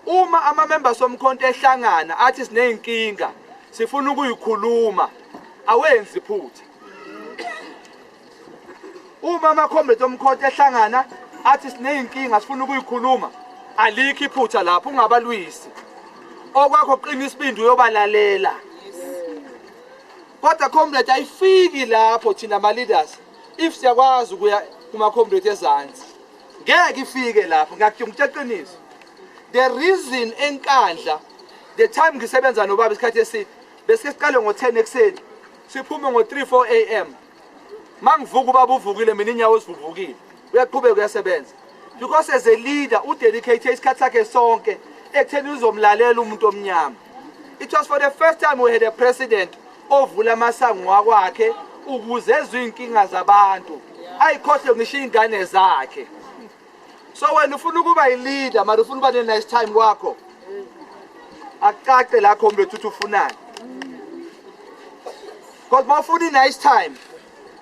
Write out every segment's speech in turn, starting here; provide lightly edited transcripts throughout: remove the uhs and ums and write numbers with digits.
Uma ama-members omkhonto ehlangana athi sineyinkinga sifuna ukuyikhuluma awenzi iphutha. Uma ama-comrades omkhonto ehlangana athi sineyinkinga sifuna ukuyikhuluma alikho iphutha lapho ungabalwisi. Okwakho qina isibindi uyobalalela. Kodwa comrade ayifiki lapho thina ama-leaders if siyakwazi ukuya kuma-comrade ezansi. Ngeke ifike lapho ngiyaqinisa. The reason enkandla the time ngisebenza nobaba isikhathi eside bese siqale ngo10 ekseni siphume ngo3-4 am. Mangivuka ubaba uvukile mina inyawo sivuvukile. Uyaqhubeka uyasebenza. Because as a leader udedicate isikhathi sakhe sonke ekutheni uzomlalela umuntu omnyama. It was for the first time we had a president ovula amasango wakwakhe ukuze ezwe inkinga zabantu. Ayikhohle ngisho ingane zakhe. So when ufuna ukuba i-leader mara ufuna uba ne-nice time kwakho akucace la comrade uthi ufunani. Because mawufuna i-nice time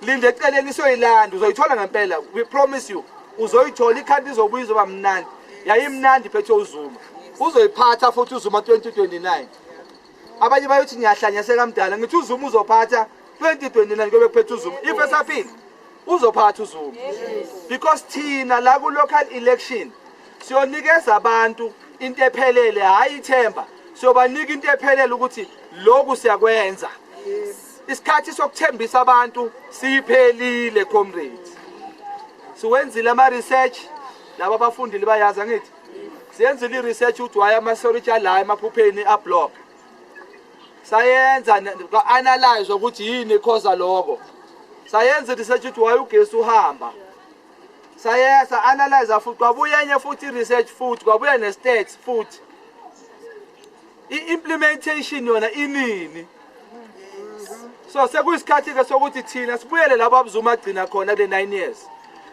linde eceleni soyilanda uzoyithola ngempela. We promise you uzoyithola ikhandi izobuya izoba mnandi. Yayimnandi phethe uZuma. Uzoyiphatha futhi uZuma 2029. Abanye bayothi ngiyahlanya sekamdala ngithi uZuma uzophatha 2029 kube kuphethe uZuma. If esaphila uzophatha uZuma. Because thina la ku local election siyonikeza abantu into ephelele hayi ithemba. Siyobanika into ephelele ukuthi lokhu siyakwenza. Isikhathi sokuthembisa abantu siphelile comrades. Siwenzile ama research laba abafundile bayazi ngithi siyenzile i-research ukuthi why ama-storage ala emaphupheni ablock. Sayenza analyze ukuthi yini ekhoza lokho. Sayenza research ukuthi why ugesi uhamba. Sayenza analyze futhi kwabuya enye futhi research futhi kwabuya ne-stats futhi. I-implementation yona inini. So sekuyisikhathi ke sokuthi thina sibuyele labo abuzuma agcina khona the 9 years.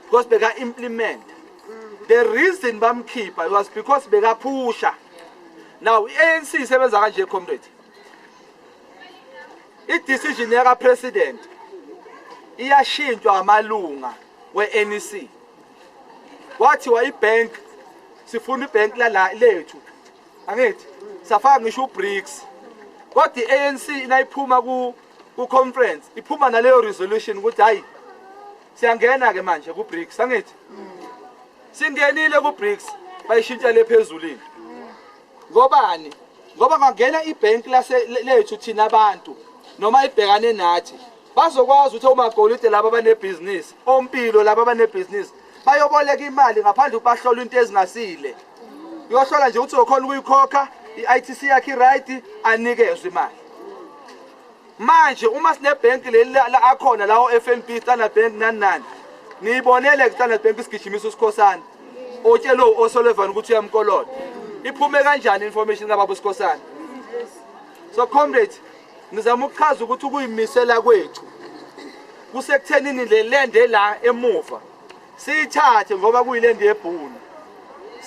Because beka implement. The reason bamkhipha was because beka pusha. Now ANC isebenza kanje comrade. I-decision yaka president iyashintshwa amalunga we-NEC. Wathiwa ibank sifuna ibank la lethu. Angithi safaka ngisho uBRICS. Kodwa i-ANC inayiphuma ku conference iphuma naleyo resolution ukuthi hayi siyangena ke manje ku BRICS angithi singenile ku BRICS bayishintsha lephezulini ngobani ngoba ngangena ibank lethu thina abantu noma ibhekane nathi bazokwazi ukuthi omagolide laba abanebusiness ompilo laba abanebusiness bayoboleka imali ngaphandle ukubahlola into ezingasile uyohlola nje ukuthi ukhona ukuyikhokha i-ITC yakhe right anikezwe imali. Manje uma sine bank leli la akhona lawo FNB Standard Bank nani niyibonele ku Standard Bank isigijimiso uSikhosana otshelo oSolomon ukuthi uyamkoloda iphume kanjani information kababa uSikhosana. So comrade ngizama ukuchaza ukuthi ukuyimisela kwethu kusekuthenini le land la emuva siyithathe ngoba kuyiland yebhunu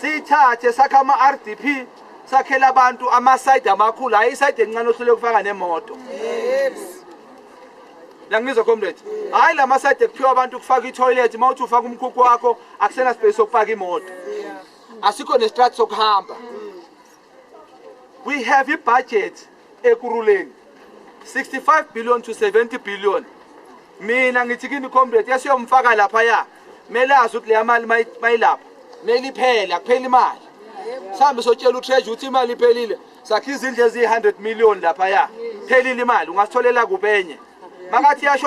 siyithathe sakha ama-RDP sakhela abantu ama-side amakhulu hayi iside encane ohlule kufaka nemoto. Ngizwa comrade hayi la ma-side ekuphiwa abantu kufaka i-toilet mawuthi ufaka umkhukhu wakho akusena space sokufaka imoto asikho ne-strat sokuhamba. We have i-budget ekuruleni 65 billion to 70 billion. Mina ngithi kini comrade yasiyomfaka lapha ya melazi ukuthi le mali mayilapha meli phela kuphela imali. Sambe sotshela uTreasure uthi imali iphelile sakhe izindlu ezi 100 million lapha ya phelile imali ungasitholela kubenye makathi yasho